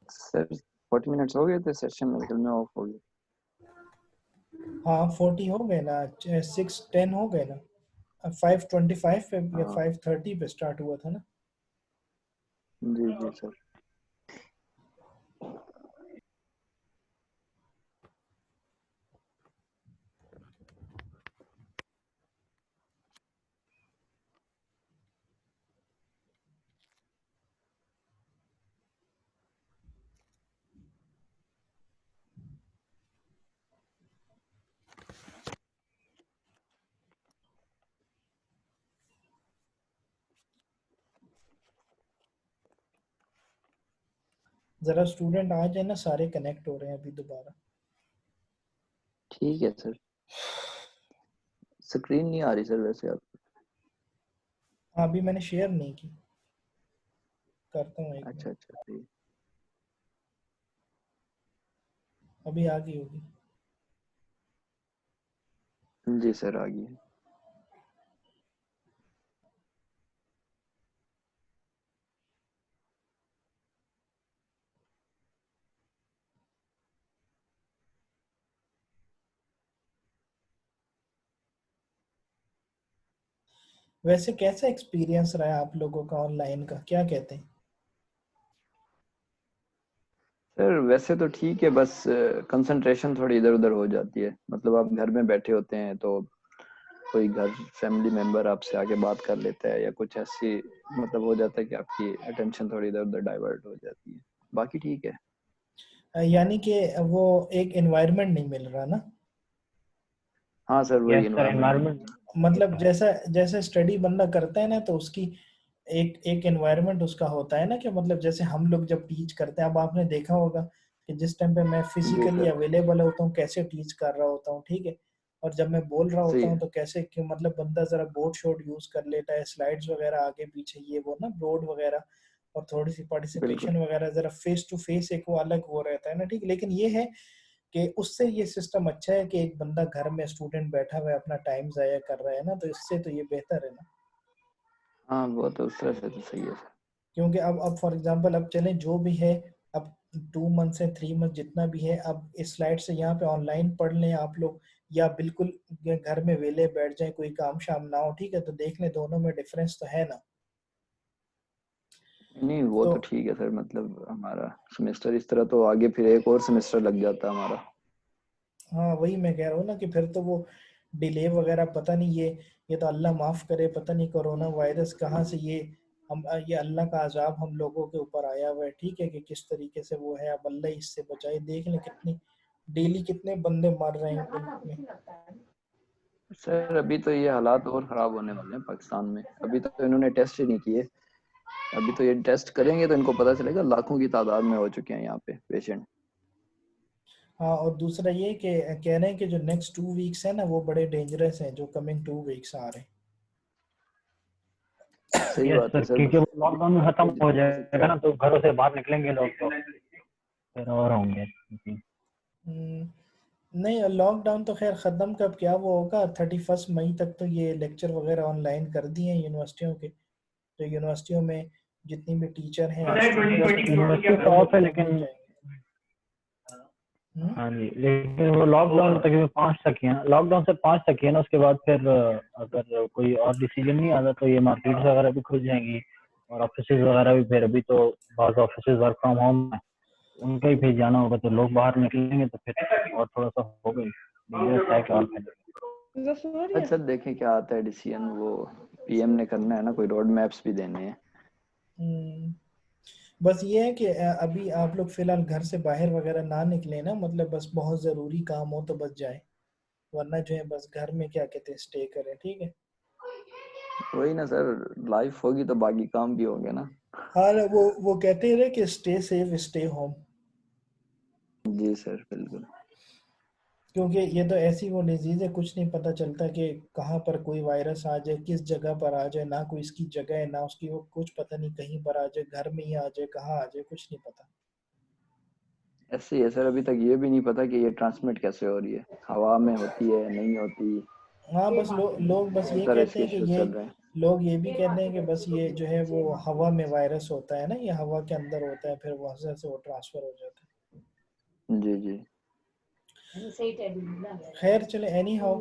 Sir 40 minutes हो गए थे, सेशन मेरे में ऑफ हो गया। हाँ 40 हो गए ना, 6:10 हो गए ना, 5:25 पे या हाँ 5:30 पे स्टार्ट हुआ था ना। जी जी सर। जरा स्टूडेंट आ जाए ना, सारे कनेक्ट हो रहे हैं अभी दोबारा। ठीक है सर। स्क्रीन नहीं आ रही सर वैसे आप। हाँ अभी मैंने शेयर नहीं की, करता हूँ एक अच्छा मिनट। अच्छा ठीक। अभी आ गई होगी। जी सर आ गई है। वैसे कैसा एक्सपीरियंस रहा है आप लोगों का ऑनलाइन का, क्या कहते हैं? सर वैसे तो ठीक है, बस कंसंट्रेशन थोड़ी इधर उधर हो जाती है। मतलब आप घर में बैठे होते हैं तो कोई घर फैमिली मेंबर आपसे आके बात कर लेता है या कुछ ऐसी, मतलब हो जाता है कि आपकी अटेंशन थोड़ी इधर उधर डाइवर्ट हो जाती है। बाकी ठीक है। यानी कि वो एक एनवायरनमेंट नहीं मिल रहा ना। हाँ सर वही यस सर, एनवायरनमेंट नहीं एनवायरनमेंट है। ये मतलब तो है। जैसा जैसे स्टडी बंदा करता है ना, तो उसकी एक एक एनवायरनमेंट उसका होता है ना, कि मतलब जैसे हम लोग जब टीच करते हैं, अब आपने देखा होगा कि जिस टाइम पे मैं जी फिजिकली सर अवेलेबल होता हूँ कैसे टीच कर रहा होता हूँ, ठीक है। और जब मैं बोल रहा सही होता हूँ है। तो कैसे कि मतलब बंदा जरा बोर्ड शोर्ड यूज कर लेता है, स्लाइड्स वगैरह आगे पीछे ये वो ना, बोर्ड वगैरह, और थोड़ी सी बिल्कुल। पार्टिसिपेशन वगैरह, जरा फेस टू फेस एक वो अलग वो रहता है ना, ठीक। लेकिन ये है कि उससे ये सिस्टम अच्छा है कि एक बंदा घर में स्टूडेंट बैठा हुआ है अपना टाइम जाया कर रहा है ना, तो इससे तो ये बेहतर है ना। हाँ वो तो उस तरह से तो सही है सर। क्योंकि अब फॉर एग्जांपल अब चलें जो भी है, अब 2 मंथ से 3 मंथ जितना भी है, अब इस स्लाइड से यहाँ पे ऑनलाइन पढ़ लें आप लोग, या बिल्कुल ये घर में वेले बैठ जाए, कोई काम शाम ना हो, ठीक है, तो देख लें दोनों में डिफरेंस तो है ना। नहीं वो तो तो ठीक है सर, मतलब हमारा सेमेस्टर इस तरह तो आगे फिर एक और सेमेस्टर लग जाता है हमारा। हाँ वही मैं कह रहा हूँ ना कि फिर तो वो डिले वगैरह पता नहीं, ये तो अल्लाह माफ करे, पता नहीं कोरोना वायरस कहाँ से हम ये अल्लाह का अजाब हम लोगों के ऊपर आया हुआ है, ठीक है, कि किस तरीके से वो है। अब अल्लाह इससे बचाए, देख लें कितनी डेली कितने बंदे मर रहे हैं मुल्क में। सर अभी तो ये हालात और खराब होने वाले हैं पाकिस्तान में। अभी तो इन्होंने टेस्ट ही नहीं किए। अभी तो ये टेस्ट करेंगे तो इनको पता चलेगा, लाखों की तादाद में हो चुके हैं यहाँ पे पेशेंट। हाँ और दूसरा ये कि कह रहे हैं कि जो नेक्स्ट 2 वीक्स है ना, वो बड़े डेंजरस हैं, जो कमिंग 2 वीक्स आ रहे सही यस बात है सर, सर, क्योंकि बस वो लॉकडाउन में खत्म हो जितना हो सकता जाएगा है। ना, तो घरों से बाहर निकलेंगे लोग तो फिर और होंगे। हैं। नहीं लॉकडाउन तो खैर ख़त्म कब क्या वो होगा, 31 मई तक तो ये लेक्चर वगैरह ऑनलाइन कर दिए हैं यूनिवर्सिटियों के। तो यूनिवर्सिटियों में जितनी भी टीचर हैं, स्टूडेंट्स हैं, यूनिवर्सिटी वो तो लोग ऑफ है तो मिल लेकिन, जाएंगे। हम्म? हाँ जी, लेकिन वो लॉकडाउन तक 5 तक ही है, लॉकडाउन से 5 तक ही है ना। उसके बाद फिर अगर कोई और डिसीजन नहीं आता तो ये मार्केट्स वगैरह भी खुल जाएंगी, और ऑफिस वगैरह भी। फिर अभी तो बाज़ ऑफिस वर्क फ्रॉम होम है, उनका ही फिर जाना होगा, तो लोग बाहर निकलेंगे तो फिर और थोड़ा सा हो गई डेंजरस है कि और फैलेगा। अच्छा देखें क्या आता है डिसीजन, वो पीएम ने करना है ना, कोई रोड मैप्स भी देने हैं। हम्म, बस ये है कि अभी आप लोग फिलहाल घर से बाहर वगैरह ना निकले ना, मतलब बस बहुत ज़रूरी काम हो तो बस जाए, वरना जो है बस घर में क्या कहते हैं स्टे करें, ठीक है। वही ना सर, लाइफ होगी तो बाकी काम भी होंगे ना। हाँ वो कहते हैं ना कि स्टे सेफ स्टे होम। जी सर बिल्कुल। क्योंकि ये तो ऐसी वो डिजीज है, कुछ नहीं पता चलता कि कहाँ पर कोई वायरस आ जाए, किस जगह पर आ जाए, ना कोई इसकी जगह है ना उसकी, वो कुछ पता नहीं, कहीं पर आ जाए, घर में ही आ जाए, कहाँ आ जाए, कुछ नहीं पता। ऐसे ही है सर, अभी तक ये भी नहीं पता कि ये ट्रांसमिट कैसे हो रही है, हवा में होती है नहीं होती। हाँ बस लोग बस बहुत ये सारे कहते इसके हैं कि इश्यूज ये चल रहे हैं। लोग ये भी कहते हैं कि बस ये जो है वो हवा में वायरस होता है ना, ये हवा के अंदर होता है, फिर वहां से वो ट्रांसफर हो जाता है। जी जी। खैर चले, एनी हाउ,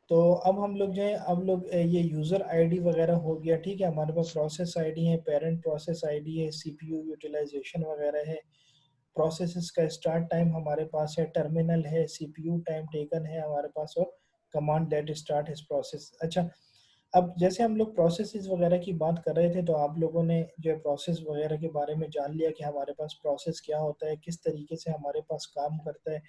तो अब हम लोग जो है, अब लोग ये यूजर आईडी वगैरह हो गया, ठीक है, हमारे पास प्रोसेस आईडी है, पेरेंट प्रोसेस आईडी है, सीपीयू यूटिलाइजेशन वगैरह है, प्रोसेसेस का स्टार्ट टाइम हमारे पास है, टर्मिनल है, सीपीयू टाइम टेकन है हमारे पास, और command that start his process. अच्छा, अब जैसे हम लोग प्रोसेसेस वगैरह की बात कर रहे थे, तो आप लोगों ने जो है प्रोसेस वगैरह के बारे में जान लिया कि हमारे पास प्रोसेस क्या होता है, किस तरीके से हमारे पास काम करता है,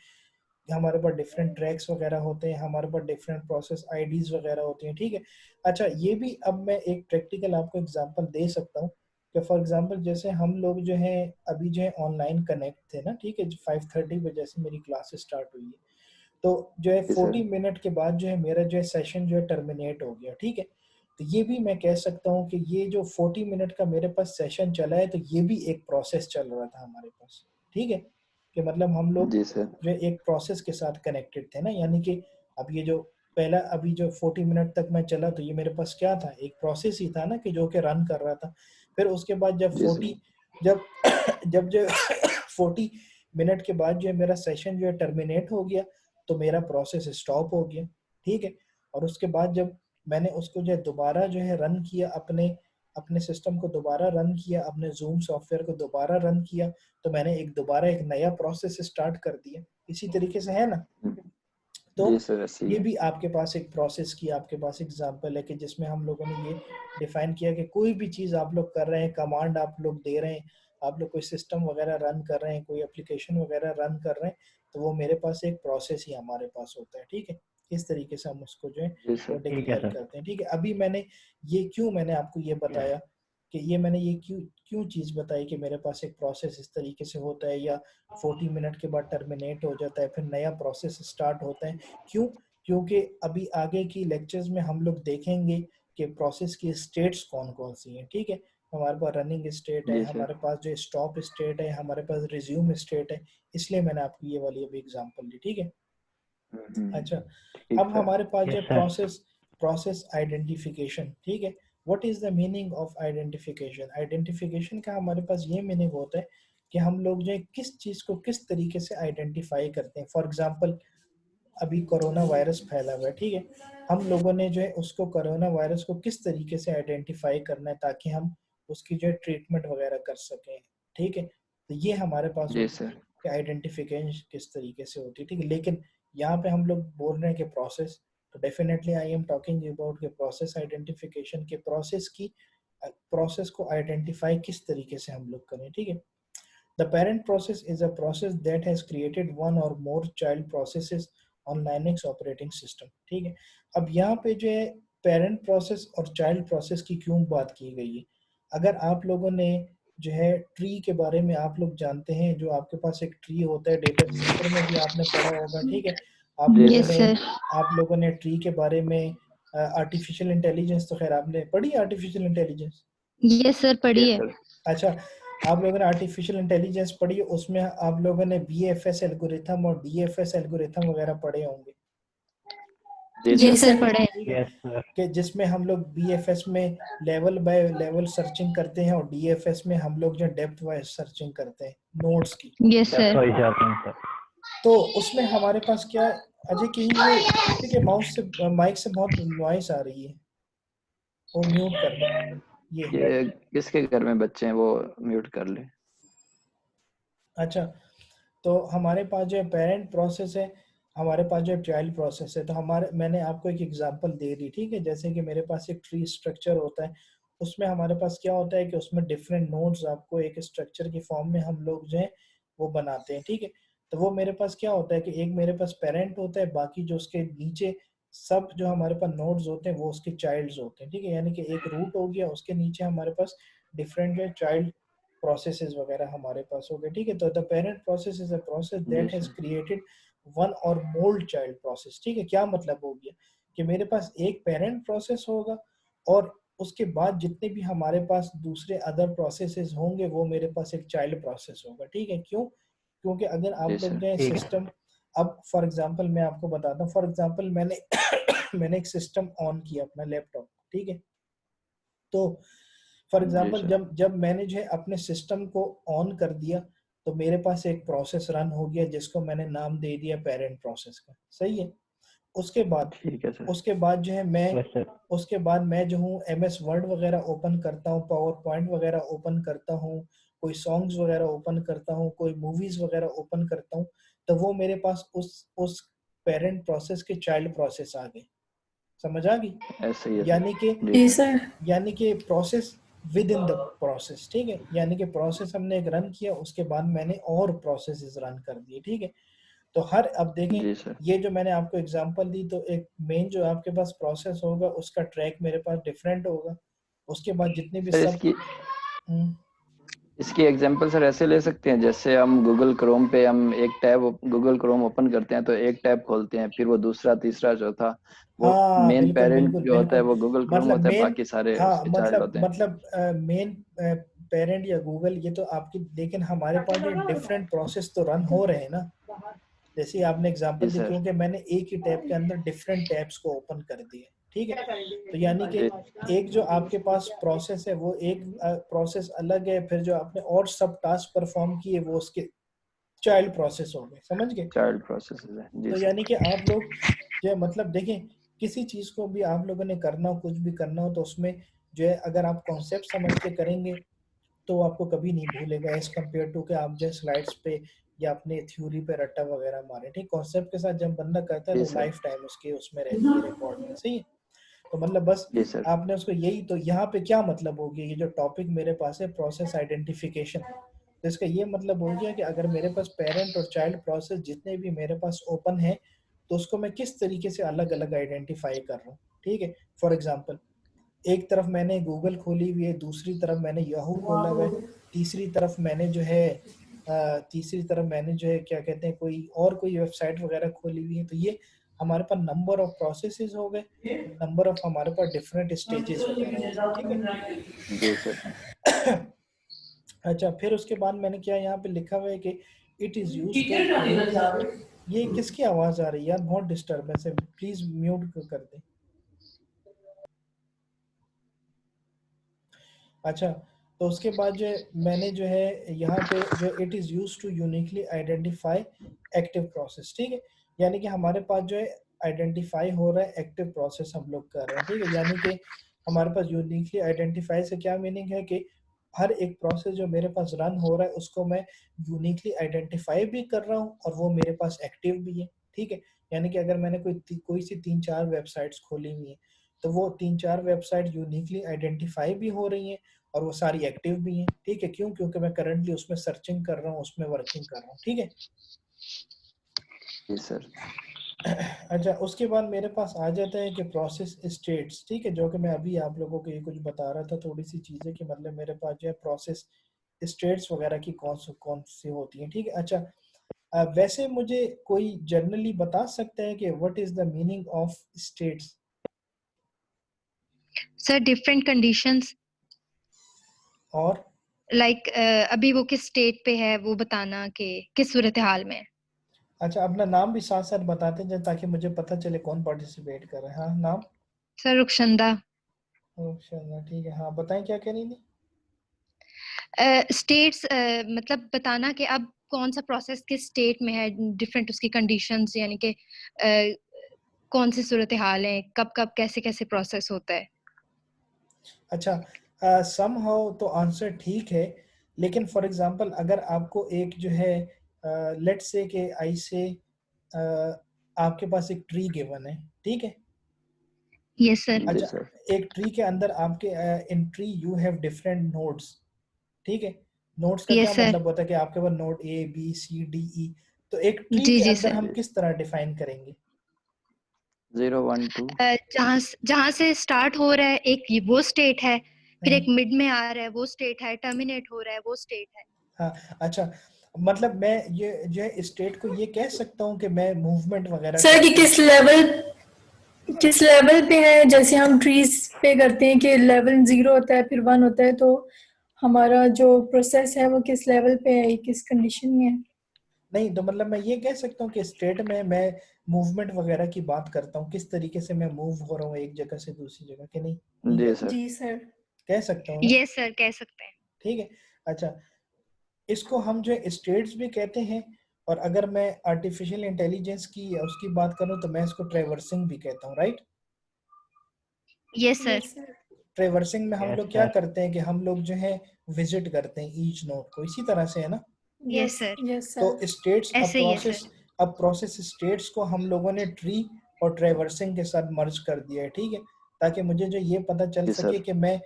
हमारे पास डिफरेंट ट्रैक्स वगैरह होते हैं, हमारे पास डिफरेंट प्रोसेस आईडीज वगैरह होती हैं, ठीक है। अच्छा, ये भी अब मैं एक प्रैक्टिकल आपको एग्जांपल दे सकता हूँ कि फॉर एग्जांपल जैसे हम लोग जो है अभी जो है ऑनलाइन कनेक्ट थे ना, ठीक है, 5:30 बजे से मेरी क्लास स्टार्ट हुई है, तो जो है जी सर। 40 मिनट के बाद जो है मेरा जो है सेशन जो है टर्मिनेट हो गया, ठीक है। तो ये भी मैं कह सकता हूँ कि ये जो 40 मिनट का मेरे पास सेशन चला है, तो ये भी एक प्रोसेस चल रहा था हमारे पास, ठीक है, कि मतलब हम लोग जी सर। जो है एक प्रोसेस के साथ कनेक्टेड थे ना, यानी कि अब ये जो पहला अभी जो 40 मिनट तक मैं चला, तो ये मेरे पास क्या था, एक प्रोसेस ही था ना, कि जो कि रन कर रहा था। फिर उसके बाद जब जी 40 सर। जब जब जो 40 मिनट के बाद जो है मेरा सेशन जो है टर्मिनेट हो गया, तो मेरा प्रोसेस स्टॉप हो गया, ठीक है। और उसके बाद जब मैंने उसको जो है दोबारा जो है रन किया, अपने अपने सिस्टम को दोबारा रन किया, अपने जूम सॉफ्टवेयर को दोबारा रन किया, तो मैंने दोबारा एक नया प्रोसेस स्टार्ट कर दिया, इसी तरीके से, है ना। तो जी सर, ऐसे ही ये है। भी आपके पास एक प्रोसेस की आपके पास एग्जांपल है कि जिसमें हम लोगों ने ये डिफाइन किया कि कोई भी चीज़ आप लोग कर रहे हैं, कमांड आप लोग दे रहे हैं, आप लोग कोई सिस्टम वगैरह रन कर रहे हैं, कोई एप्लीकेशन वगैरह रन कर रहे हैं, तो वो मेरे पास एक प्रोसेस ही हमारे पास होता है, ठीक है। इस तरीके से हम उसको जो है जी वो सर। ठीक है डिक्लेयर सर। करते हैं, ठीक है। अभी मैंने आपको ये बताया कि मैंने ये क्यों क्यों चीज़ बताई कि मेरे पास एक प्रोसेस इस तरीके से होता है, या 40 मिनट के बाद टर्मिनेट हो जाता है, फिर नया प्रोसेस स्टार्ट होता है, क्यों? क्योंकि अभी आगे की लेक्चर्स में हम लोग देखेंगे कि प्रोसेस की स्टेट्स कौन कौन सी हैं, ठीक है। हमारे पास रनिंग स्टेट है, जी सर। हमारे पास जो स्टॉप स्टेट है, हमारे पास रिज्यूम स्टेट है, इसलिए मैंने आपको ये वाली अभी एग्जांपल दी, ठीक है। अच्छा, ठीक अब सर। हमारे पास जो यस है सर। प्रोसेस आइडेंटिफिकेशन, ठीक है। What is the meaning of identification? Identification का हमारे पास ये मीनिंग होता है कि हम लोग जो है किस चीज को किस तरीके से आइडेंटिफाई करते हैं। फॉर एग्जांपल, अभी कोरोना वायरस फैला हुआ है, ठीक है, हम लोगों ने जो है उसको कोरोना वायरस को किस तरीके से आइडेंटिफाई करना है ताकि हम उसकी जो है ट्रीटमेंट वगैरह कर सकें, ठीक है। तो ये हमारे पास जी होता है सर। कि आइडेंटिफिकेशन किस तरीके से होती है, ठीक है। लेकिन यहाँ पे हम लोग बोल रहे हैं कि प्रोसेस, तो definitely I am talking about के प्रोसेस आइडेंटिफिकेशन के प्रोसेस को आइडेंटिफाई किस तरीके से हम लोग करें, ठीक है। The parent process is a process that has created one or more child processes on Linux operating system, ठीक है। अब यहाँ पे जो है पेरेंट प्रोसेस और चाइल्ड प्रोसेस की क्यों बात की गई है? अगर आप लोगों ने जो है ट्री के बारे में आप लोग जानते हैं, जो आपके पास एक ट्री होता है, डेटा स्ट्रक्चर में भी आपने पढ़ा होगा, ठीक है। आप जी लोगों सर। यस ने सर। आप लोगों ने ट्री के बारे में आर्टिफिशियल इंटेलिजेंस, तो खैर आपने पढ़ी artificial intelligence. Yes sir, yes पढ़िए। सर। अच्छा, आप लोगों ने आर्टिफिशियल इंटेलिजेंस पढ़ी, उसमें आप लोगों ने बीएफएस एल्गोरिथम और डीएफएस एल्गोरिथम वगैरह पढ़े होंगे, जी यस सर। सर, पढ़े। ठीक है। Yes sir. कि जिसमें हम लोग बीएफएस में लेवल बाय लेवल सर्चिंग करते हैं, और डीएफएस में हम लोग जो डेप्थ वाइज सर्चिंग करते हैं नोड्स की। Yes that's sir. व्हाई जाते हैं सर। तो उसमें हमारे पास क्या, अजय कहीं ये किसी के माउस से माइक से बहुत नॉइस आ रही है, वो म्यूट कर दो ये। ये किसके घर में बच्चे हैं, वो म्यूट कर ले। अच्छा, तो हमारे पास जो पेरेंट प्रोसेस है, हमारे पास जो चाइल्ड प्रोसेस है, तो हमारे मैंने आपको एक एग्जांपल दे दी, ठीक है। जैसे कि मेरे पास एक ट्री स्ट्रक्चर होता है, उसमें हमारे पास क्या होता है कि उसमें डिफरेंट नोड्स आपको एक स्ट्रक्चर की फॉर्म में हम लोग जो है वो बनाते हैं, ठीक है। तो वो मेरे पास क्या होता है कि एक मेरे पास पेरेंट होता है, बाकी जो उसके नीचे सब जो हमारे पास नोड्स होते हैं वो उसके चाइल्ड्स होते हैं, ठीक है। यानी कि एक रूट हो गया, उसके नीचे हमारे पास डिफरेंट जो चाइल्ड प्रोसेसेस वगैरह हमारे पास हो गए, ठीक है। तो the parent process is a process जी that has sir. Created one और मोर चाइल्ड प्रोसेस, ठीक है। क्या मतलब हो गया कि मेरे पास एक पेरेंट प्रोसेस होगा, और उसके बाद जितने भी हमारे पास दूसरे अदर प्रोसेसेस होंगे वो मेरे पास एक चाइल्ड प्रोसेस होगा, ठीक है। क्यों? क्योंकि अगर जी आप लोग सर। जो है ठीक है सर। सिस्टम, अब फॉर एग्जांपल मैं आपको बताता हूँ, फॉर एग्जांपल मैंने मैंने एक सिस्टम ऑन किया अपना लैपटॉप, ठीक है। तो फॉर जी एग्जांपल सर। जब मैंने जो है अपने सिस्टम को ऑन कर दिया तो मेरे पास एक प्रोसेस रन हो गया जिसको मैंने नाम दे दिया पेरेंट प्रोसेस का, सही है। उसके बाद ठीक है सर। उसके बाद जो है यस सर। उसके बाद मैं जो हूँ MS वर्ड वगैरह ओपन करता हूँ, पावर पॉइंट वगैरह ओपन करता हूँ, कोई सॉन्ग्स वगैरह ओपन करता हूँ, कोई मूवीज वगैरह ओपन करता हूँ, तो वो मेरे पास उस पेरेंट प्रोसेस के चाइल्ड प्रोसेस आ गए, समझ आ गई। ऐसे ही है सर। यानी कि जी जी सर। सर। यानी कि process with in the process, ठीक है। यानी कि प्रोसेस हमने एक रन किया, उसके बाद मैंने और प्रोसेसेस रन कर दिए, ठीक है। तो हर, अब देखें जी सर। ये जो मैंने आपको एग्जांपल दी, तो एक मेन जो आपके पास प्रोसेस होगा उसका ट्रैक मेरे पास डिफरेंट होगा। उसके बाद जितने भी सर सब इसकी एग्जांपल सर ऐसे ले सकते हैं, जैसे हम गूगल क्रोम पे हम एक टैब गूगल क्रोम ओपन करते हैं तो एक टैब खोलते हैं, फिर वो दूसरा तीसरा चौथा, वो हाँ मेन बिल्कुल पेरेंट बिल्कुल जो होता है बिल्कुल। वो गूगल क्रोम मतलब होता है, मेन, बाकी सारे हाँ उसके चाइल्ड होते हैं। मेन पेरेंट या गूगल ये तो आपकी, लेकिन हमारे पास जो डिफरेंट प्रोसेस तो रन हो रहे हैं ना, जैसे आपने जी एग्जांपल दी, सर। क्योंकि मैंने एक ही टैब के अंदर डिफरेंट टैब्स को ओपन कर दिए, ठीक है। तो यानी कि जी एक जो आपके पास प्रोसेस है वो एक प्रोसेस अलग है, फिर जो आपने और सब टास्क परफॉर्म किए वो उसके चाइल्ड प्रोसेस हो गए, समझ गए। चाइल्ड प्रोसेस है। जी तो सर। यानी कि आप लोग जो है, मतलब देखें, किसी चीज को भी आप लोगों ने करना हो, कुछ भी करना हो, तो उसमें जो है अगर आप कॉन्सेप्ट समझ के करेंगे तो आपको कभी नहीं भूलेगा, एज कम्पेयर टू कि आप जो स्लाइड्स पे या अपने थ्योरी पे रट्टा वगैरह मारे, ठीक। कॉन्सेप्ट के साथ जब बंदा करता है जी तो सर। लाइफ टाइम उसके उसमें रहती है रिकॉर्डिंग, सही है। तो मतलब बस जी सर। आपने उसको यही, तो यहाँ पे क्या मतलब हो गया, ये जो टॉपिक मेरे पास है प्रोसेस आइडेंटिफिकेशन, तो इसका ये मतलब हो गया कि अगर मेरे पास पेरेंट और चाइल्ड प्रोसेस जितने भी मेरे पास ओपन है, तो उसको मैं किस तरीके से अलग अलग आइडेंटिफाई कर रहा हूँ, ठीक है। फॉर एग्जाम्पल, एक तरफ मैंने गूगल खोली हुई है, दूसरी तरफ मैंने याहू खोला हुआ है, तीसरी तरफ मैंने जो है क्या कहते हैं, कोई वेबसाइट वगैरह खोली हुई है, तो ये हमारे पास नंबर ऑफ प्रोसेसेस हो गए, नंबर ऑफ हमारे पास डिफरेंट स्टेजेस वगैरह हो गए, ठीक जी सर। है। अच्छा, फिर उसके बाद मैंने क्या यहाँ पे लिखा हुआ है कि इट इज यूज टू ये किसकी आवाज आ रही है यार, बहुत डिस्टरबेंस है, प्लीज म्यूट कर दे। अच्छा, तो उसके बाद जो मैंने जो है यहाँ पे जो it is use to uniquely identify active process, ठीक है। यानी कि हमारे पास जो है आइडेंटिफाई हो रहा है एक्टिव प्रोसेस हम लोग कर रहे हैं, ठीक है। यानी कि हमारे पास यूनिकली आइडेंटिफाई से क्या मीनिंग है कि हर एक प्रोसेस जो मेरे पास रन हो रहा है उसको मैं यूनिकली आइडेंटिफाई भी कर रहा हूँ और वो मेरे पास एक्टिव भी है, ठीक है। यानी कि अगर मैंने कोई सी 3-4 वेबसाइट्स खोली हुई है, तो वो 3-4 वेबसाइट यूनिकली आइडेंटिफाई भी हो रही हैं और वो सारी एक्टिव भी हैं, ठीक है। क्यों? क्योंकि मैं करंटली उसमें सर्चिंग कर रहा हूँ, उसमें वर्किंग कर रहा हूँ, ठीक है। जी सर। अच्छा, उसके बाद मेरे पास आ जाता है कि प्रोसेस स्टेट्स, ठीक है, जो कि मैं अभी आप लोगों को ये कुछ बता रहा था, थोड़ी सी चीजें कि मतलब मेरे पास जो है प्रोसेस स्टेट्स वगैरह की कौन सी होती हैं, ठीक है। अच्छा, वैसे मुझे कोई जनरली बता सकता है कि what is the meaning of states? Sir different conditions, और लाइक अभी वो किस स्टेट पे है वो बताना कि किस सूरत हाल में है। अच्छा, अपना नाम भी साथ साथ बताते जाए ताकि मुझे पता चले कौन पार्टिसिपेट कर रहा है। हाँ, नाम? सर रुखशंदा। अच्छा, ठीक है, हाँ बताएं क्या कह रही थी। स्टेट्स मतलब बताना कि अब कौन सा प्रोसेस किस स्टेट में है, डिफरेंट उसकी कंडीशंस, यानी कि कौन सी सूरत हाल है, कब कब कैसे कैसे प्रोसेस होता है। अच्छा, समहाउ तो आंसर ठीक है, लेकिन फॉर एग्जांपल अगर आपको एक जो है लेट्स से कि आई से आपके पास एक ट्री गिवन है, ठीक है। Yes sir. जी अच्छा, सर। एक ट्री के अंदर आपके in tree you have different nodes, ठीक है। नोड्स का क्या यस सर। मतलब होता है कि आपके पास node A B C D E, तो एक ट्री जी के जी अंदर सर। हम किस तरह डिफाइन करेंगे? 0 1 2। जहाँ जहाँ से स्टार्ट हो रहा है एक वो स्टेट है, फिर एक मिड में आ रहा है वो स्टेट है, टर्मिनेट हो रहा है वो स्टेट है। हाँ, अच्छा, मतलब मैं ये जो है स्टेट को ये कह सकता हूँ कि मैं मूवमेंट वगैरह सर कि करता हूँ। किस लेवल पे है, जैसे हम ट्रीज पे करते हैं कि लेवल 0 होता है फिर 1 होता है, तो हमारा जो प्रोसेस है वो किस लेवल पे है, किस कंडीशन में है। नहीं, तो मतलब मैं ये कह सकता हूँ कि स्टेट में मैं मूवमेंट वगैरह की बात करता हूँ, किस तरीके से मैं मूव हो रहा हूँ एक जगह से दूसरी जगह, कि नहीं? जी सर। जी सर। कह सकता हूँ ना? यस सर, कह सकते हैं। ठीक है। अच्छा, इसको हम जो है स्टेट्स भी कहते हैं, और अगर मैं आर्टिफिशियल इंटेलिजेंस की या उसकी बात करूं तो मैं इसको ट्रैवर्सिंग भी कहता हूँ, right? Yes sir. Yes sir. Traversing में हम यस लोग क्या सर। करते हैं कि हम लोग जो है विजिट करते हैं ईच नोड को, इसी तरह से है ना? यस सर, यस तो सर। स्टेट्स ऐसे ही है सर। अब प्रोसेस स्टेट्स को हम लोगों ने ट्री और ट्रैवर्सिंग के साथ मर्ज कर दिया है, ठीक है, ताकि मुझे जो ये पता चल जी सके सर। कि मैं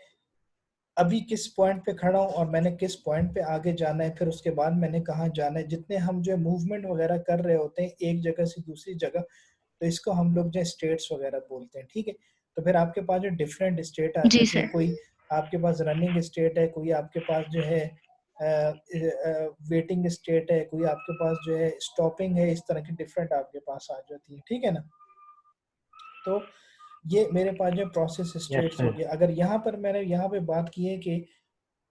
अभी किस पॉइंट पे खड़ा हूँ और मैंने किस पॉइंट पे आगे जाना है, फिर उसके बाद मैंने कहाँ जाना है। जितने हम जो मूवमेंट वगैरह कर रहे होते हैं एक जगह से दूसरी जगह, तो इसको हम लोग जो स्टेट्स वगैरह बोलते हैं, ठीक है। तो फिर आपके पास जो डिफरेंट स्टेट आ जी जाती है, सर। कोई आपके पास रनिंग स्टेट है, कोई आपके पास जो है वेटिंग स्टेट है, कोई आपके पास जो है स्टॉपिंग है, इस तरह की डिफरेंट आपके पास आ जाती है, ठीक है ना? तो ये मेरे पास जो प्रोसेस यस स्टेट्स हो सर। गया। अगर यहाँ पर मैंने यहाँ पे बात की है कि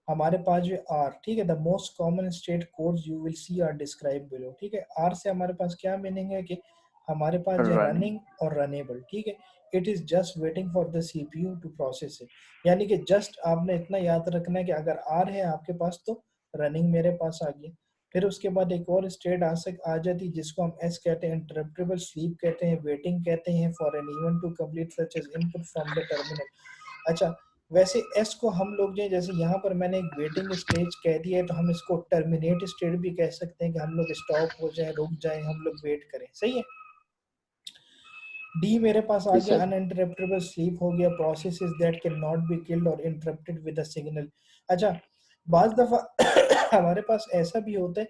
हमारे पास जो आर, ठीक है, the most common state codes you will see are describe below, ठीक है। आर से हमारे पास क्या मीनिंग है कि हमारे पास जो रनिंग। रनिंग और रनेबल, ठीक है, it is just waiting for the CPU to process it. यानी कि जस्ट आपने इतना याद रखना है कि अगर आर है आपके पास तो रनिंग मेरे पास आ गया। फिर उसके बाद एक और स्टेट आ जाती है जिसको हम एस कहते हैं, इंटरप्टेबल स्लीप कहते हैं, वेटिंग कहते हैं for an event to complete such as input from the terminal. अच्छा, वैसे एस को हम लोग जो जैसे यहाँ पर मैंने एक वेटिंग स्टेज कह दिया है, तो हम इसको टर्मिनेट स्टेट भी कह सकते हैं कि हम लोग स्टॉप हो जाए, रुक जाए, हम लोग वेट करें, सही है। डी मेरे पास आ जी गया, सर। अनइंटरप्टेबल स्लीप हो गया, processes that can not be killed और इंटरप्टेड विद अ सिग्नल। अच्छा, बाज दफा हमारे पास ऐसा भी होता है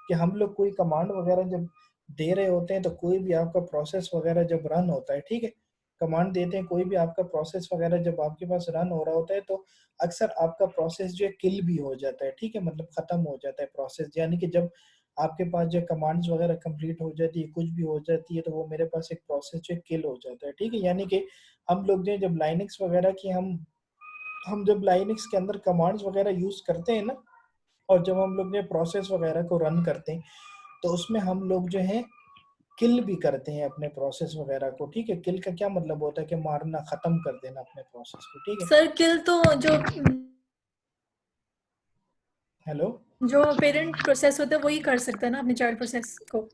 कि हम लोग कोई कमांड वगैरह जब दे रहे होते हैं, तो कोई भी आपका प्रोसेस वगैरह जब रन होता है, ठीक है, कमांड देते हैं, कोई भी आपका प्रोसेस वगैरह जब आपके पास रन हो रहा होता है, तो अक्सर आपका प्रोसेस जो है किल भी हो जाता है, ठीक है, मतलब खत्म हो जाता है प्रोसेस। यानी कि जब आपके पास जो कमांड्स वगैरह कंप्लीट हो जाती है, कुछ भी हो जाती है, तो वो मेरे पास एक प्रोसेस जो किल हो जाता है, ठीक है। यानी कि हम लोग जो जब लाइनिक्स वगैरह की हम जब लाइनिक्स के अंदर कमांड्स वगैरह यूज करते हैं ना, और जब हम लोग जो प्रोसेस वगैरह को रन करते हैं, तो उसमें हम लोग जो है किल भी करते हैं अपने प्रोसेस वगैरह को, ठीक है। किल का क्या मतलब होता है कि मारना, खत्म कर देना अपने प्रोसेस को, ठीक है। सर किल तो जो हेलो? जो पेरेंट प्रोसेस होता है वही कर सकता है ना अपने चाइल्ड प्रोसेस को।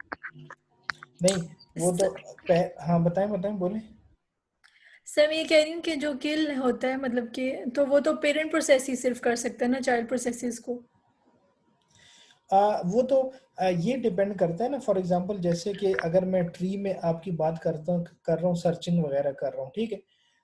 नहीं, वो तो हाँ, बताएं बताएं, बोले। सर मैं ये कह रही हूँ कि जो किल होता है मतलब कि तो वो तो पेरेंट प्रोसेस ही सिर्फ कर सकता है ना चाइल्ड प्रोसेसेस को। वो तो ये डिपेंड करता है ना। फॉर एग्जांपल जैसे कि अगर मैं ट्री में आपकी बात कर रहा हूँ, सर्चिंग वगैरह कर रहा हूँ, ठीक है,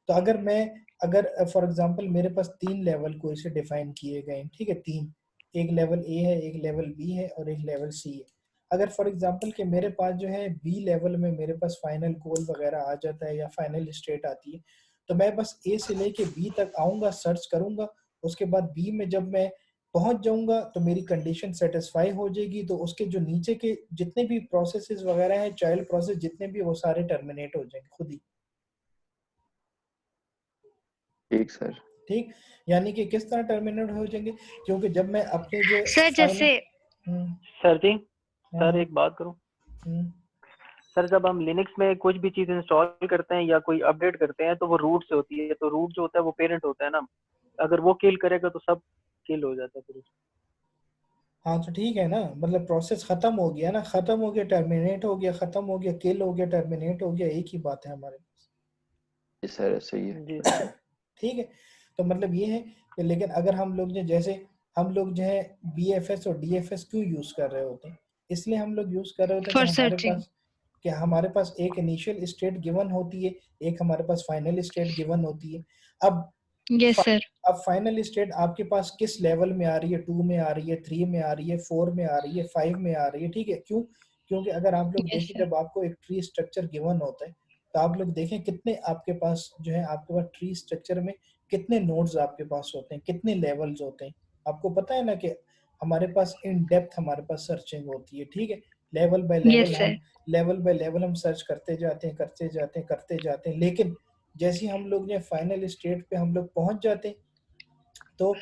तो अगर फॉर एग्जांपल मेरे पास 3 लेवल को इसे डिफाइन किए गए हैं, ठीक है, 3, एक लेवल ए है, एक लेवल बी है और एक लेवल सी है। अगर फॉर एग्जांपल कि मेरे पास जो है बी लेवल में मेरे पास फाइनल गोल वगैरह आ जाता है या फाइनल स्टेट आती है, तो मैं बस ए से लेके बी तक आऊंगा, सर्च करूंगा, उसके बाद बी में जब मैं पहुंच जाऊंगा तो मेरी कंडीशन सेटिस्फाई हो जाएगी, तो उसके जो नीचे के जितने भी प्रोसेसेस वगैरह हैं, चाइल्ड प्रोसेस जितने भी, वो सारे टर्मिनेट हो जाएंगे खुद ही, ठीक सर। ठीक। यानी कि किस तरह टर्मिनेट हो जाएंगे, क्योंकि जब मैं अपने जो सर फाइनल। जैसे सर जी, हाँ सर हाँ। एक बात करूं। हम्म, सर जब हम लिनक्स में कुछ भी चीज इंस्टॉल करते हैं या कोई अपडेट करते हैं तो वो रूट से होती है, तो रूट जो होता है वो पेरेंट होता है ना, अगर वो किल करेगा तो सब किल हो जाता है फिर। हाँ तो ठीक है ना, मतलब प्रोसेस खत्म हो गया ना, खत्म हो गया, टर्मिनेट हो गया, खत्म हो गया, किल हो गया, टर्मिनेट हो गया, एक ही बात है हमारे जी सर, सही है। जी पास। सर। ठीक है। तो मतलब ये है कि लेकिन अगर हम लोग जो जैसे हम लोग जो है BFS और DFS क्यों यूज कर रहे होते हैं, इसलिए हम लोग यूज कर रहे होते हैं फॉर सर्चिंग। कि हमारे पास एक इनिशियल स्टेट गिवन होती है, एक हमारे पास फाइनल स्टेट गिवन होती है। अब यस फा- सर। अब फाइनल स्टेट आपके पास किस लेवल में आ रही है, 2 में आ रही है, 3 में आ रही है, 4 में आ रही है, 5 में आ रही है, ठीक है। क्यों? क्योंकि अगर आप लोग यस देखें, सर। जब आपको एक ट्री स्ट्रक्चर गिवन होता है, तो आप लोग देखें कितने आपके पास जो है, आपके पास ट्री स्ट्रक्चर में कितने नोड्स आपके पास होते हैं, कितने लेवल्स होते हैं। आपको पता है ना कि हमारे पास इन डेप्थ हमारे पास सर्चिंग होती है, ठीक है। Level by yes level sir. हम लेवल बाय लेवल हम सर्च करते जाते हैं, करते जाते हैं, करते जाते हैं। लेकिन जैसे ही हम लोग जो फाइनल स्टेट पे हम लोग पहुंच जाते हैं, तो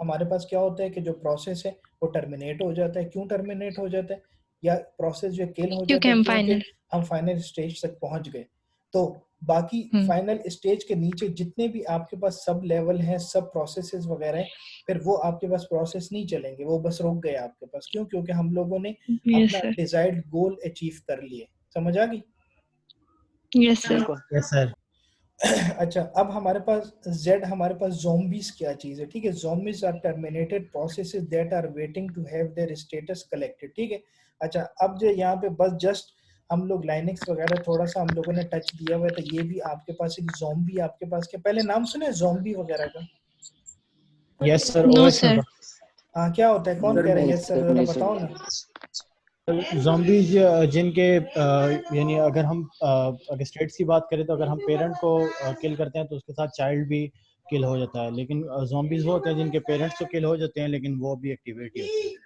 हमारे पास क्या होता है कि जो प्रोसेस है वो टर्मिनेट हो जाता है। क्यों टर्मिनेट हो जाता है, या प्रोसेस जो किल हो क्योंकि जाता है, हम क्योंकि फाइनल। हम फाइनल स्टेज तक पहुंच गए। तो बाकी हम्म। फाइनल स्टेज के नीचे जितने भी आपके पास सब लेवल हैं, सब प्रोसेसेस वगैरह हैं, फिर वो आपके पास प्रोसेस नहीं चलेंगे, वो बस रुक गए आपके पास। क्यों? क्योंकि हम लोगों ने यस अपना सर। डिजायर्ड गोल अचीव कर लिए। समझ आ गई? Yes sir. बिल्कुल यस सर। अच्छा, अब हमारे पास Z, हमारे पास zombies क्या चीज है? ठीक है, zombies are terminated processes that are waiting to have their status collected. ठीक है, अच्छा अब जो यहाँ पे बस जस्ट हम लोग लाइनेक्स वगैरह थोड़ा सा हम लोगों ने टच दिया हुआ है, तो ये भी आपके पास एक zombie, आपके पास के पहले नाम सुने zombie वगैरह का? यस सर, नो ओएस में सर। हाँ, क्या होता है? कौन सर कह रहा है नहीं यस सर? सर, जरा नहीं बताओ सुना। ना। ज़ॉम्बीज जिनके यानी अगर हम अगर स्टेट्स की बात करें तो अगर हम पेरेंट को किल करते हैं तो उसके साथ चाइल्ड भी किल हो जाता है, लेकिन ज़ॉम्बीज वो होते हैं जिनके पेरेंट्स तो किल हो जाते हैं लेकिन वो भी एक्टिविटी होते हैं,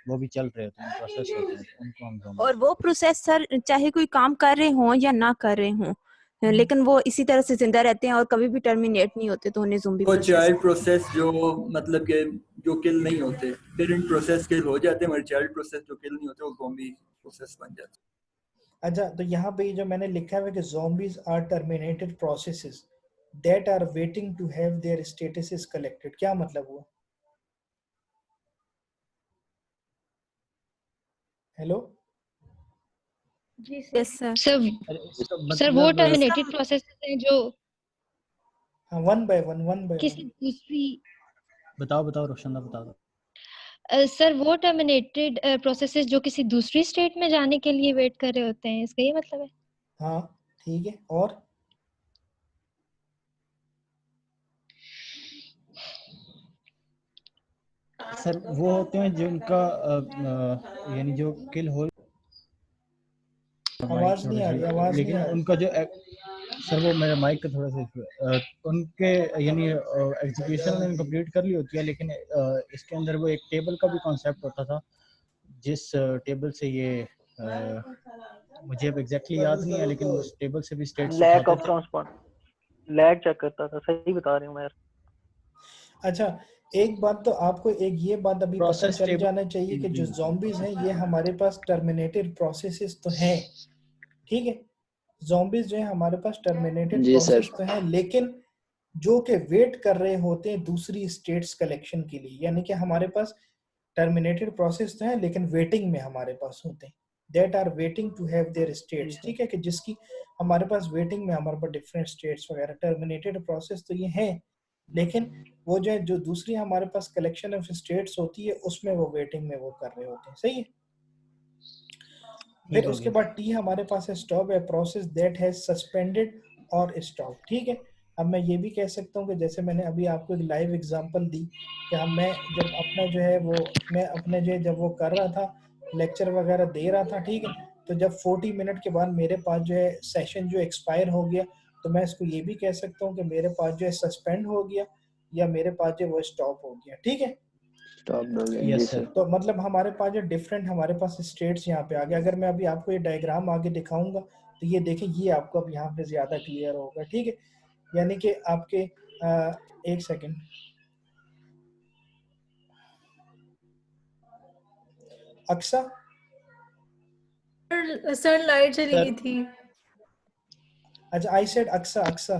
वो भी चल रहे होते हैं, प्रोसेस होते हैं, तो उनको हम ज़ॉम्बी। और वो प्रोसेस सर चाहे कोई काम कर रहे हों या ना कर रहे हों, लेकिन वो इसी तरह से जिंदा रहते हैं और कभी भी टर्मिनेट नहीं होते, तो उन्हें ज़ॉम्बी वो प्रोसेस। चाइल्ड प्रोसेस जो मतलब कि जो किल नहीं होते, पेरेंट प्रोसेस किल हो जाते हैं, मगर चाइल्ड प्रोसेस जो किल नहीं होते वो ज़ॉम्बी प्रोसेस बन जाते हैं। अच्छा, तो यहाँ पे जो मैंने लिखा है कि zombies are terminated processes that are waiting to have their statuses collected, क्या मतलब हुआ? हेलो? जी yes sir. Sir. Sir sir वो टर्मिनेटेड प्रोसेस हैं जो हाँ, वन बाय वन किसी दूसरी बताओ रोशन बताओ। सर वो टर्मिनेटेड प्रोसेसेस जो किसी दूसरी स्टेट में जाने के लिए वेट कर रहे होते हैं, इसका ये मतलब है? हाँ ठीक है, और सर वो होते हैं जिनका यानी जो किल हो, आवाज नहीं आ रही, आवाज नहीं लेकिन आ रही। उनका जो सर वो मेरे माइक का थोड़ा सा इशू है, उनके यानी एग्जीक्यूशन ने कंप्लीट कर ली होती है, लेकिन इसके अंदर वो एक टेबल का भी कॉन्सेप्ट होता था, जिस टेबल से ये मुझे अब एग्जैक्टली याद नहीं है, लेकिन उस टेबल से भी स्टेट्स लैक ऑफ उठाते थे। ट्रांसपोर्ट लैग चेक करता था, सही बता रही हूँ मैं। अच्छा, एक बात तो आपको एक ये बात अभी पता प्रोसेस चल टेबल जाना चाहिए कि जो zombies हैं ये हमारे पास टर्मिनेटेड प्रोसेसेस तो हैं, ठीक है, zombies जो है हमारे पास टर्मिनेटेड जी सर। प्रोसेस तो हैं, लेकिन जो कि वेट कर रहे होते हैं दूसरी स्टेट्स कलेक्शन के लिए, यानी कि हमारे पास टर्मिनेटेड प्रोसेस तो है लेकिन वेटिंग में हमारे पास होते हैं, that are waiting to have their states. ठीक है, कि जिसकी हमारे पास वेटिंग में हमारे पास डिफरेंट स्टेट्स वगैरह, टर्मिनेटेड प्रोसेस तो ये हैं, लेकिन वो जो है जो दूसरी हमारे पास कलेक्शन ऑफ स्टेट्स होती है उसमें वो वेटिंग में वो कर रहे होते हैं। सही है। फिर उसके बाद टी हमारे पास है स्टॉप, है प्रोसेस दैट हैज सस्पेंडेड और स्टॉप। ठीक है, अब मैं ये भी कह सकता हूँ कि जैसे मैंने अभी आपको एक लाइव एग्जांपल दी कि हम मैं जब अपना जो है वो मैं अपने जो है जब वो कर रहा था लेक्चर वगैरह दे रहा था, ठीक है, तो जब 40 मिनट के बाद मेरे पास जो है सेशन जो एक्सपायर हो गया, तो मैं इसको ये भी कह सकता हूँ कि मेरे पास जो है सस्पेंड हो गया या मेरे पास जो है वो स्टॉप हो गया। ठीक है, स्टॉप हो गया। जी यस सर। सर। तो मतलब हमारे पास जो डिफरेंट हमारे पास स्टेट्स यहाँ पे आ गए। अगर मैं अभी आपको ये डायग्राम आगे दिखाऊंगा तो ये देखें, ये आपको अब यहाँ पे ज्यादा क्लियर होगा। ठीक है, यानी कि आपके एक सेकेंड, अक्सा सर लाइट चली गई थी अच्छा, I said Aqsa, Aqsa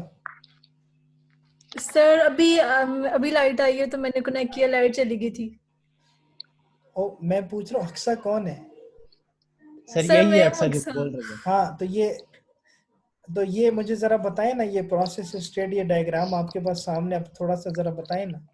sir. अभी लाइट आई है तो मैंने कनेक्ट किया, लाइट चली गई थी। ओ, मैं पूछ रहा हूँ अक्सा कौन है? सर सर यही मैं है हूँ अक्सर जो अक्सा। बोल रहे थे। हाँ, तो ये मुझे जरा बताएं ना, ये प्रोसेस स्टेट, ये डायग्राम आपके पास सामने, अब थोड़ा सा जरा बताएं ना।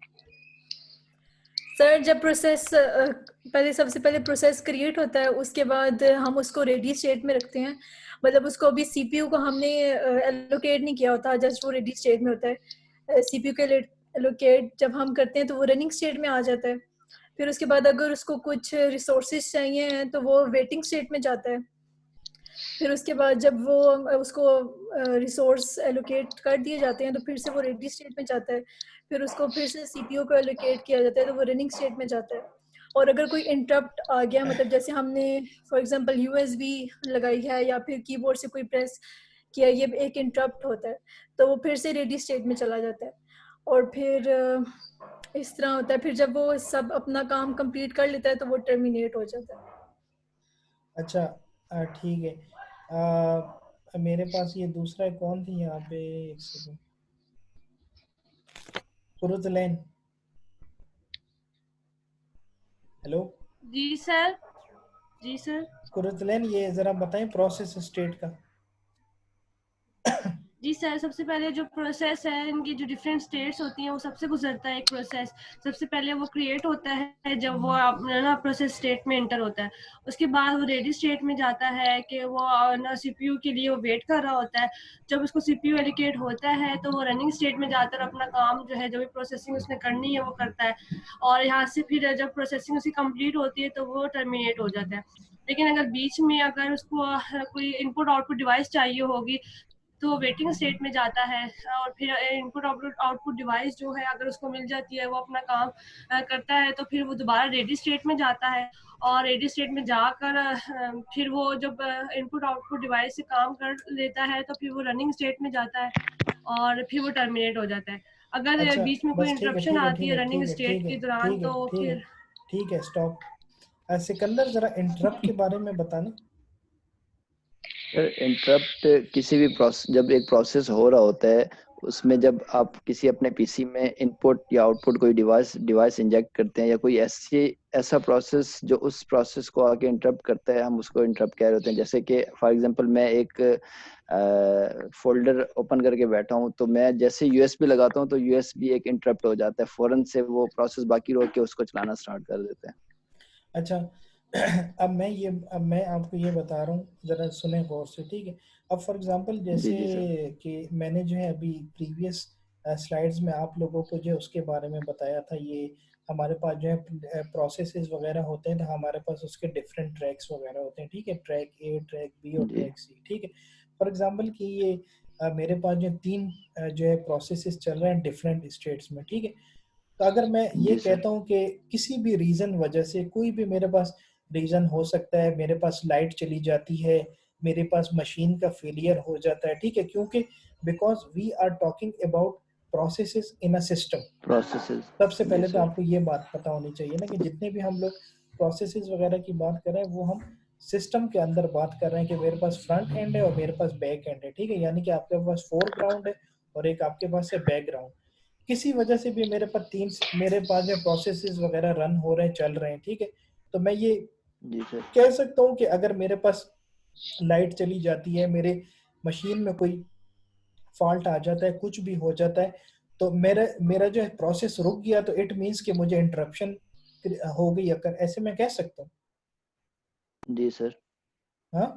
सर जब प्रोसेस पहले सबसे पहले प्रोसेस क्रिएट होता है, उसके बाद हम उसको रेडी स्टेट में रखते हैं। मतलब उसको अभी सीपीयू को हमने एलोकेट नहीं किया होता, जस्ट वो रेडी स्टेट में होता है। सीपीयू के एलोकेट जब हम करते हैं तो वो रनिंग स्टेट में आ जाता है। फिर उसके बाद अगर उसको कुछ रिसोर्सेज चाहिए हैं तो वो वेटिंग स्टेट में जाता है। फिर उसके बाद जब वो उसको रिसोर्स एलोकेट कर दिए जाते हैं तो फिर से वो रेडी स्टेट में जाता है। फिर उसको फिर से सीपीयू को एलोकेट किया जाता है तो वो रनिंग स्टेट में जाता है। और अगर कोई इंटरप्ट आ गया, मतलब जैसे हमने फॉर एग्जांपल यूएसबी लगाई है या फिर कीबोर्ड से कोई प्रेस किया, ये एक इंटरप्ट होता है, तो वो फिर से रेडी स्टेट में चला जाता है। और फिर इस तरह होता है। फिर जब वो सब अपना काम कंप्लीट कर लेता है तो वो टर्मिनेट हो जाता है। अच्छा, ठीक है। मेरे पास ये दूसरा कौन थी यहाँ पे, एक सेकंड, कुरुतलैन। हेलो जी सर। जी सर। कुरुतलैन, ये जरा बताएं प्रोसेस स्टेट का। जी सर, सबसे पहले जो प्रोसेस है, इनकी जो डिफरेंट स्टेट्स होती हैं वो सबसे गुजरता है एक प्रोसेस। सबसे पहले वो क्रिएट होता है जब वो ना प्रोसेस स्टेट में एंटर होता है। उसके बाद वो रेडी स्टेट में जाता है कि वो ना सीपीयू के लिए वो वेट कर रहा होता है। जब उसको सीपीयू एलोकेट होता है तो वो रनिंग स्टेट में जाकर अपना काम जो है, जो भी प्रोसेसिंग उसने करनी है वो करता है। और यहाँ से फिर जब प्रोसेसिंग उसकी कंप्लीट होती है तो वो टर्मिनेट हो जाता है। लेकिन अगर बीच में अगर उसको कोई इनपुट आउटपुट डिवाइस चाहिए होगी तो वो वेटिंग स्टेट में जाता है। और फिर इनपुट आउटपुट डिवाइस जो है अगर उसको मिल जाती है, वो अपना काम करता है, तो फिर वो दोबारा रेडी स्टेट में जाता है। और रेडी स्टेट में जाकर फिर वो जब इनपुट आउटपुट डिवाइस से काम कर लेता है तो फिर वो रनिंग स्टेट में जाता है और फिर वो टर्मिनेट हो जाता है। अगर अच्छा बीच में कोई बस ठीक है इंटरप्शन ठीक है आती ठीक है है रनिंग ठीक है स्टेट ठीक है के दौरान ठीक है तो ठीक है फिर ठीक है, स्टॉप। सिकंदर, जरा इंटरप्ट के बारे में बताना। इंटरप्ट किसी भी प्रोसेस, जब एक प्रोसेस हो रहा होता है उसमें जब आप किसी अपने पीसी में इनपुट या आउटपुट कोई डिवाइस इंजेक्ट करते हैं या कोई ऐसा प्रोसेस जो उस प्रोसेस को आके इंटरप्ट करता है, हम उसको इंटरप्ट कह रहे होते हैं। जैसे कि फॉर एग्जांपल मैं एक फोल्डर ओपन करके बैठा हूँ, तो मैं जैसे यूएसबी लगाता हूँ तो यूएसबी एक इंटरप्ट हो जाता है, फौरन से वो प्रोसेस बाकी रोक के उसको चलाना स्टार्ट कर देते हैं। अच्छा अब मैं आपको ये बता रहा हूँ, जरा सुने गौर से, ठीक है। अब फॉर एग्जांपल जी जैसे जी सर। कि मैंने जो है अभी प्रीवियस स्लाइड्स में आप लोगों को जो उसके बारे में बताया था, ये हमारे पास जो है प्रोसेसेस वगैरह होते हैं, तो हमारे पास उसके डिफरेंट ट्रैक्स वगैरह होते हैं, ठीक है, ट्रैक ए, ट्रैक बी और जी ट्रैक सी, ठीक है। फॉर एग्जांपल कि ये मेरे पास जो तीन जो है प्रोसेसेस चल रहे हैं डिफरेंट स्टेट्स में, ठीक है। तो अगर मैं ये जी सर। कहता हूँ कि किसी भी रीजन वजह से, कोई भी मेरे पास रीजन हो सकता है, मेरे पास लाइट चली जाती है, मेरे पास मशीन का फेलियर हो जाता है, ठीक है, क्योंकि because we are talking about processes in a system. Processes. सबसे जी पहले तो सर। आपको ये बात पता होनी चाहिए ना कि जितने भी हम लोग प्रोसेसेस वगैरह की बात कर रहे हैं वो हम सिस्टम के अंदर बात कर रहे हैं कि मेरे पास फ्रंट एंड है और मेरे पास बैक एंड है, ठीक है। यानी कि आपके पास फोरग्राउंड है और एक आपके पास है बैकग्राउंड। किसी वजह से भी मेरे पास जो प्रोसेसेस वगैरह रन हो रहे हैं, चल रहे हैं, ठीक है। तो मैं ये जी सर। कह सकता हूँ कि अगर मेरे पास लाइट चली जाती है, मेरे मशीन में कोई फॉल्ट आ जाता है, कुछ भी हो जाता है, तो मेरा मेरा जो है प्रोसेस रुक गया, तो इट मीन्स कि मुझे इंटरप्शन हो गई, अगर ऐसे मैं कह सकता हूँ। जी सर। हाँ,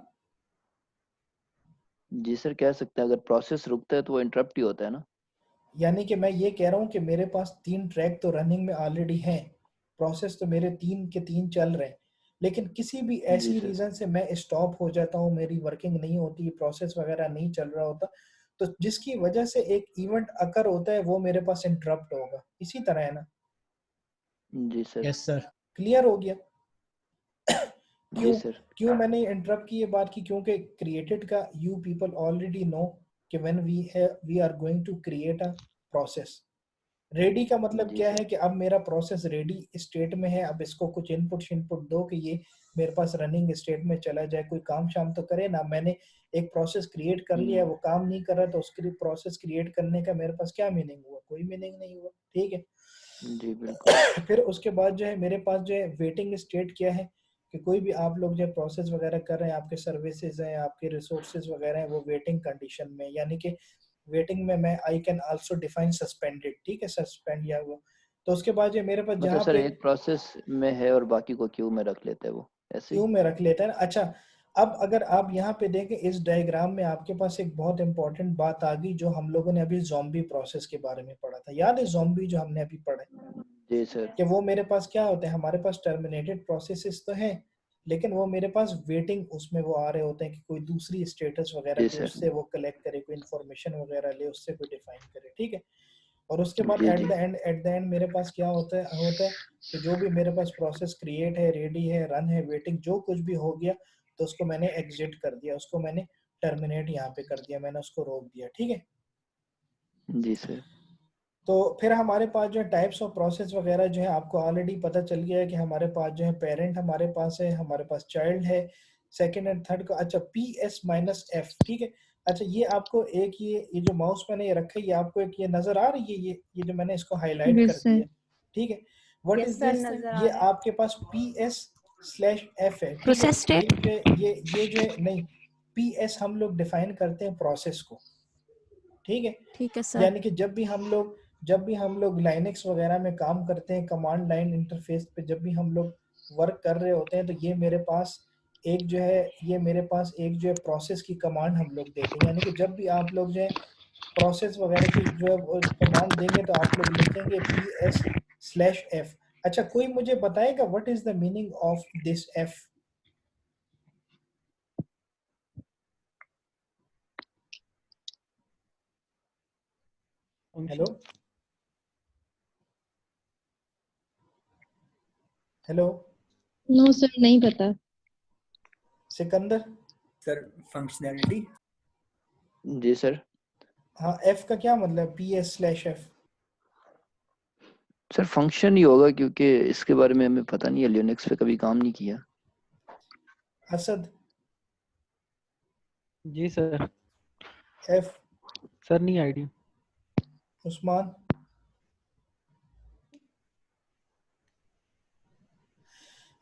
जी सर, कह सकते हैं। अगर प्रोसेस रुकता है तो वो इंटरप्ट ही होता है ना। यानी कि मैं ये कह रहा हूँ कि मेरे पास तीन ट्रैक तो रनिंग में ऑलरेडी हैं, प्रोसेस तो मेरे तीन के तीन चल रहे हैं, लेकिन किसी भी जी ऐसी सर। रीजन से मैं स्टॉप हो जाता हूँ, मेरी वर्किंग नहीं होती, प्रोसेस वगैरह नहीं चल रहा होता, तो जिसकी वजह से एक इवेंट अकर होता है, वो मेरे पास इंटरप्ट होगा। इसी तरह है ना, जी सर। Yes sir. क्लियर हो गया? जी क्यों सर। क्यों मैंने इंटरप्ट की ये बात की? क्योंकि क्रिएटेड का यू पीपल ऑलरेडी नो कि when we are going to create a process. Ready का मतलब जी क्या सर। है कि अब मेरा प्रोसेस रेडी स्टेट में है, अब इसको कुछ इनपुट दो कि ये मेरे पास रनिंग स्टेट में चला जाए, कोई काम शाम तो करे ना। मैंने एक प्रोसेस क्रिएट कर लिया है, वो काम नहीं कर रहा, तो उसके लिए प्रोसेस क्रिएट करने का मेरे पास क्या मीनिंग हुआ? कोई मीनिंग नहीं हुआ, ठीक है। जी बिल्कुल। फिर उसके बाद जो है मेरे पास जो है वेटिंग स्टेट क्या है कि कोई भी आप लोग जो प्रोसेस वगैरह कर रहे हैं, आपके सर्विसेज हैं, आपके रिसोर्सेज वगैरह हैं, वो वेटिंग कंडीशन में, यानी कि वेटिंग में मैं I can also define suspended, ठीक है, सस्पेंड या वो। तो उसके बाद जो मेरे पास मतलब जहाँ सर पे एक प्रोसेस में है और बाकी को क्यू में रख लेते हैं, वो ऐसे ही। क्यू में रख लेते हैं ना। अच्छा, अब अगर आप यहाँ पे देखें इस डायग्राम में, आपके पास एक बहुत इंपॉर्टेंट बात आ गई, जो हम लोगों ने अभी ज़ॉम्बी प्रोसेस के बारे में पढ़ा था, याद है ज़ॉम्बी जो हमने अभी पढ़ा है? जी सर। कि वो मेरे पास क्या होते हैं, हमारे पास टर्मिनेटेड प्रोसेसेस तो हैं, लेकिन वो मेरे पास वेटिंग उसमें वो आ रहे होते हैं कि कोई दूसरी स्टेटस वगैरह जी की सर। उससे वो कलेक्ट करे, कोई इन्फॉर्मेशन वगैरह ले, उससे कोई डिफाइन करे, ठीक है। और उसके बाद जी जी। एट द एंड मेरे पास क्या होता है कि जो भी मेरे पास प्रोसेस क्रिएट है, रेडी है, रन है, वेटिंग, जो कुछ भी हो गया, तो उसको मैंने एग्जिट कर दिया, उसको मैंने टर्मिनेट यहाँ पे कर दिया, मैंने उसको रोक दिया, ठीक है। जी सर। तो फिर हमारे पास जो है टाइप्स ऑफ प्रोसेस वगैरह जो है आपको ऑलरेडी पता चल गया है कि हमारे पास जो है पेरेंट हमारे पास है, हमारे पास चाइल्ड है, सेकंड एंड थर्ड को। अच्छा PS माइनस F, ठीक है। अच्छा ये आपको एक ये जो माउस मैंने ये रखा है, ये आपको एक ये नजर आ रही है, ये जो मैंने इसको हाईलाइट Yes, कर sir. दिया, ठीक है। What Yes, is sir, this? नजर आ ये रहा है। आपके पास PS/F है, ठीक है। Process state. ये जो है नहीं, PS हम लोग डिफाइन करते हैं प्रोसेस को, ठीक है। ठीक है सर। यानी कि जब भी हम लोग लाइनेक्स वगैरह में काम करते हैं, कमांड लाइन इंटरफेस पे जब भी हम लोग वर्क कर रहे होते हैं, तो ये मेरे पास एक जो है प्रोसेस की कमांड हम लोग देते हैं। यानी कि जब भी आप लोग जो है प्रोसेस वगैरह की जो है कमांड देंगे, तो आप लोग लिखेंगे PS/F। अच्छा कोई मुझे बताएगा what is the meaning of this F? Hello hello No, sir, नहीं पता. सिकंदर? Sir functionality. जी सर। हाँ, F का क्या मतलब PS/F? सर फंक्शन ही होगा, क्योंकि इसके बारे में हमें पता नहीं है, लिनक्स पे कभी काम नहीं किया। असद? जी सर। F? सर नहीं आइडिया। उस्मान?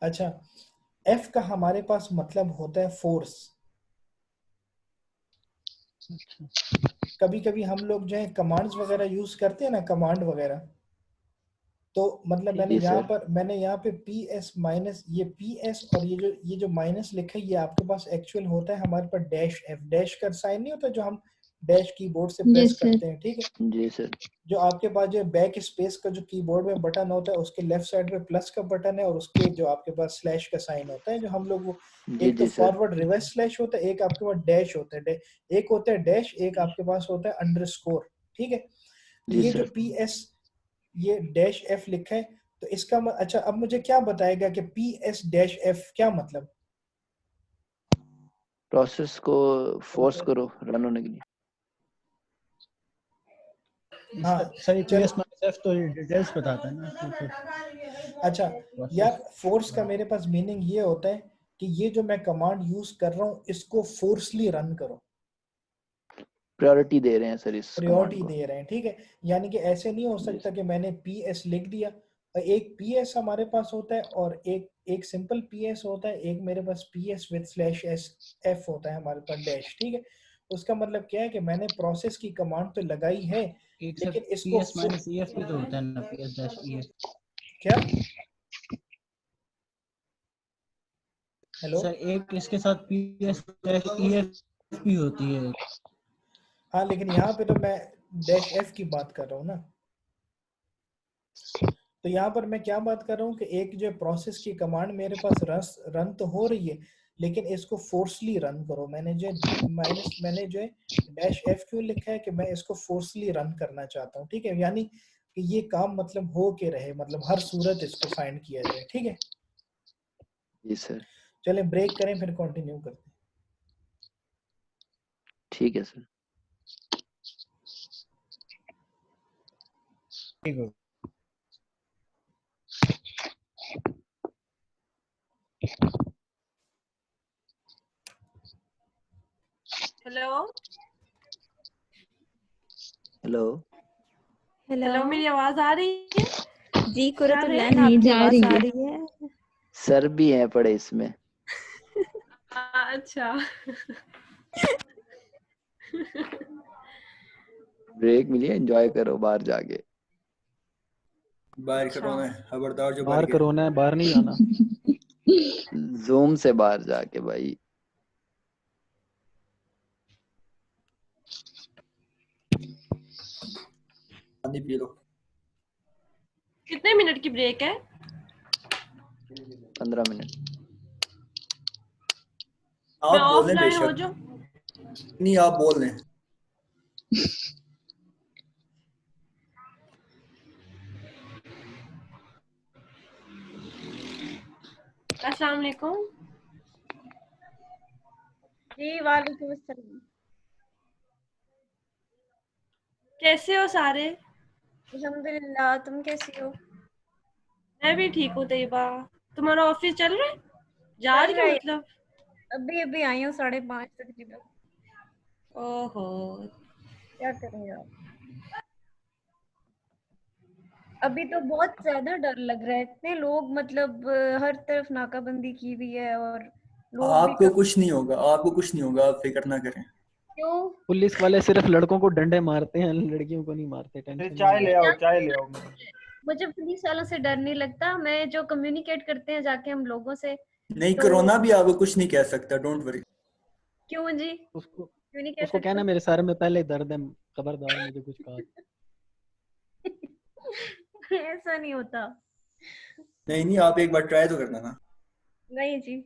अच्छा, F का हमारे पास मतलब होता है फोर्स। कभी कभी हम लोग जो है कमांड्स वगैरह यूज करते हैं ना, कमांड वगैरह, तो मतलब मैंने यहाँ पे PS माइनस ये PS और ये जो माइनस लिखा है, ये आपके पास एक्चुअल होता है हमारे पास -F, डैश का साइन नहीं होता जो हम डैश कीबोर्ड से प्रेस Yes, sir. करते हैं, ठीक है। जी सर। जो आपके पास जो बैक स्पेस का जो कीबोर्ड में बटन होता है, उसके लेफ्ट साइड पे प्लस का बटन है, और उसके जो आपके पास स्लैश का साइन होता है, जो हम लोग वो जी एक तो जी सर। फॉरवर्ड रिवर्स स्लैश होता है, एक आपके पास डैश होता है, एक होता है डैश, एक आपके पास होता है अंडरस्कोर, ठीक है। जी ये जो सर। PS ये -F लिखा है, तो इसका अच्छा अब मुझे क्या बताएगा कि PS-F क्या मतलब? प्रोसेस को फोर्स करो रन होने के लिए। हाँ सर चलो। PS-F तो डिटेल्स बताता है ना तो फिर अच्छा यार, फोर्स का मेरे पास मीनिंग ये होता है कि ये जो मैं कमांड यूज कर रहा हूँ, इसको फोर्सली रन करो। प्रायोरिटी दे रहे हैं सर इस कमांड प्रायोरिटी को। दे रहे हैं, ठीक है। यानी कि ऐसे नहीं हो सकता कि मैंने PS लिख दिया, एक PS हमारे पास होता है और एक सिंपल PS होता है, एक मेरे पास PS विद /F होता है हमारे पास डैश, ठीक है। उसका मतलब क्या है कि मैंने प्रोसेस की कमांड तो लगाई है, एक सर लेकिन इसको PS-EF भी तो होता है ना, PS-EF। क्या? हेलो सर एक इसके साथ PS-EF भी होती है। हाँ, लेकिन यहाँ पे तो मैं -F की बात कर रहा हूँ ना। तो यहाँ पर मैं क्या बात कर रहा हूँ कि एक जो प्रोसेस की कमांड मेरे पास रन तो हो रही है, लेकिन इसको फोर्सली रन करो। मैंने जो है -F क्यों लिखा है कि मैं इसको फोर्सली रन करना चाहता हूँ, ठीक है। यानी कि ये काम मतलब हो के रहे, मतलब हर सूरत इसको फाइंड किया जाए, ठीक है। जी सर। चले ब्रेक करें, फिर कंटिन्यू करते हैं। ठीक है सर। ठीक है। हेलो हेलो हेलो, मेरी आवाज आ रही है? जी कुरतुल्लान, नहीं, आपकी जा आवाज रही आ है। रही है। सर भी हैं पड़े इसमें। अच्छा ब्रेक मिली है, एंजॉय करो बाहर जाके। बाहर अच्छा। करोना है, खबरदार जो बाहर करोना है, बाहर नहीं जाना। जूम से बाहर जाके भाई। पानी पी लो। कितने मिनट की ब्रेक है? 15 मिनट। मैं आप बोल लें ऑफलाइन हो बेशक। जाऊं? नहीं आप बोल लें। अस्सलाम वालेकुम। जी वालेकुम अस्सलाम। कैसे हो सारे? अल्हम्दुलिल्लाह, तुम कैसी हो? मैं भी ठीक हूँ तैयबा। तुम्हारा ऑफिस चल रहा है? जा चल रही रहा हो है। मतलब? अभी अभी आई हूँ 5:30 तकरीबन। ओहो, क्या करेंगे आप? अभी तो बहुत ज्यादा डर लग रहा है, इतने लोग मतलब हर तरफ नाकाबंदी की हुई है और लोग भी आपको कुछ नहीं होगा, आपको कुछ नहीं होगा, आप फिक्र ना करें। क्यों? पुलिस वाले सिर्फ लड़कों को डंडे मारते हैं, लड़कियों को नहीं मारते, टेंशन चाय नहीं ले है। आओ, चाय ले आओ। मुझे पुलिस वालों से डर नहीं लगता, मैं जो कम्युनिकेट करते हैं जाके हम लोगों से। नहीं, तो कोरोना भी आपको कुछ नहीं कह सकता, डोंट वरी। क्यों जी, उसको क्यों नहीं कह उसको सकता? कहना मेरे सर में पहले दर्द है, खबरदार मुझे कुछ कहा। ऐसा नहीं होता। नहीं नहीं, आप एक बार ट्राई तो करना ना। नहीं जी,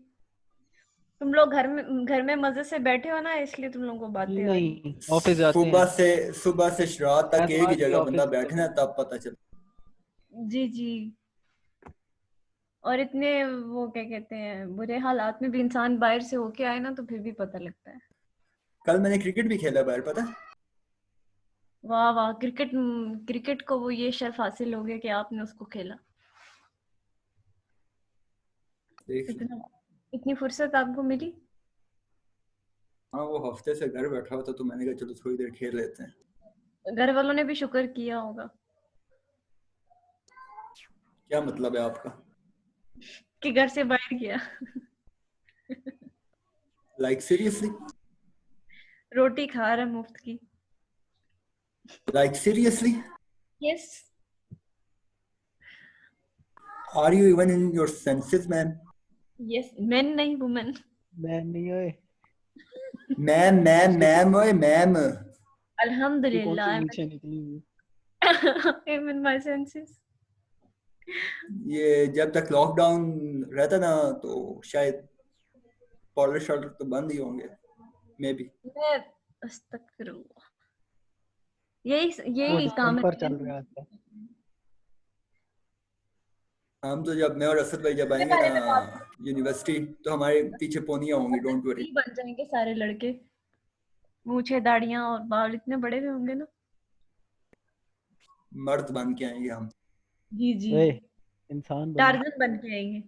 तुम लोग घर में मजे से बैठे हो ना, इसलिए तुम लोगों को बातें हो रही। नहीं, ऑफिस जाते हैं। सुबह से रात मैं तक तो एक ही आज भी जगह ऑफिस बंदा जाता बैठे ना, हूँ। तब पता चलता। जी जी। और इतने वो क्या कहते हैं बुरे हालात में भी इंसान बाहर से होके आए ना, तो फिर भी पता लगता है। कल मैंने क्रिकेट भी खेला बाहर, पता है? वाह वाह, क्रिकेट क्रिकेट को वो ये शर्फ हासिल हो गया कि आपने उसको खेला। देख लो। इतनी फुर्सत आपको मिली। हाँ, वो हफ्ते से घर बैठा हुआ था, तो मैंने कहा चलो थोड़ी देर खेल लेते हैं। घर वालों ने भी शुक्र किया होगा क्या मतलब है आपका? कि घर से बाहर गया। Like seriously? रोटी खा रहा मुफ्त की। Like seriously? Yes. Are you even in your senses man? Yes, man नहीं वुमेन। मैं नहीं ओए। मैम मैम मैम ओए मैम। ये कौन सी अल्हम्दुलिल्लाह इंग्लिश है निकली हुई? I am in my senses. ये जब तक लॉकडाउन रहता ना, तो शायद पार्लर शार्लर तो बंद ही होंगे, मे बी। मैं अस्तगफिरुल्लाह, वो यही काम पर है। चल रहा है। हम तो जब मैं और असद भाई जब आएंगे ना बारे में बात यूनिवर्सिटी, तो हमारे पीछे पोनियां होंगी, डोंट वरी। बन जाएंगे सारे लड़के, मूछे दाढ़ियां और बाल इतने बड़े भी होंगे ना। मर्द बन के आएंगे हम। जी जी, ओए, इंसान बनो। टार्जन बन के आएंगे।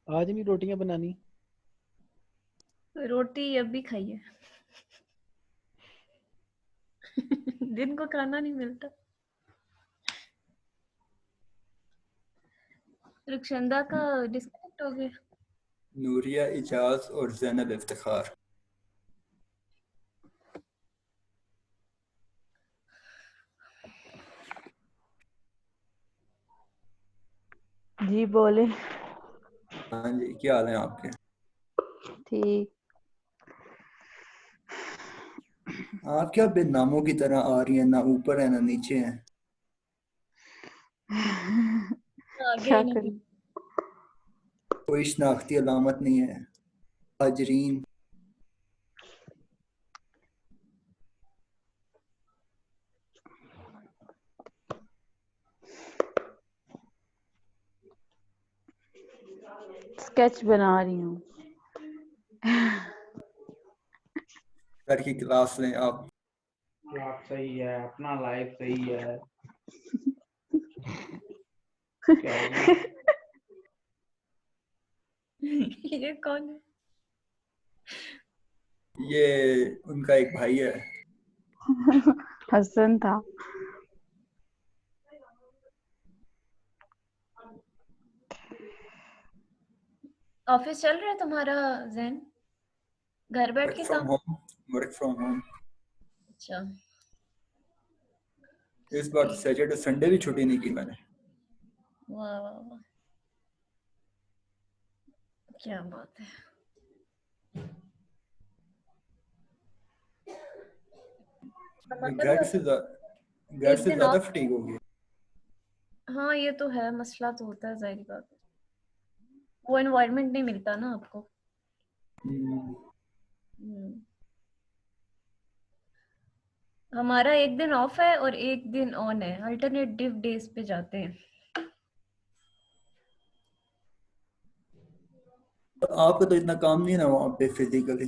आज नहीं रोटियां बनानी? रोटी अभी खाई है। दिन को खाना नहीं मिलता। रुखशंदा का डिस्कनेक्ट हो गया। नूरिया इजाज और ज़ैनब इफ्तिखार। जी बोले। हाँ जी, क्या हाल है आपके? ठीक। आप क्या बेनामों की तरह आ रही हैं, ना ऊपर है ना नीचे है। क्या करें? कोई शनाख्ती अलामत नहीं है। हाजरीन, स्केच बना रही हूँ। सर की क्लास लें आप। आप सही है, अपना लाइफ सही है। क्या हो गया? ये कौन है? ये उनका एक भाई है। हसन था। ऑफिस चल रहा है तुम्हारा जैन? घर बैठ के काम? Work from home. अच्छा, इस बार सैटरडे संडे भी छुट्टी नहीं की मैंने। वाह वाह वाह, क्या बात है। घर से ज्यादा फटीग हो गई। हाँ ये तो है, मसला तो होता है, जाहिर बात है। वो एनवायरनमेंट नहीं मिलता ना आपको। हमारा एक दिन ऑफ है और एक दिन ऑन है, अल्टरनेटिव डेज पे जाते हैं। आपका तो इतना काम नहीं है ना वहाँ पे फिजिकली।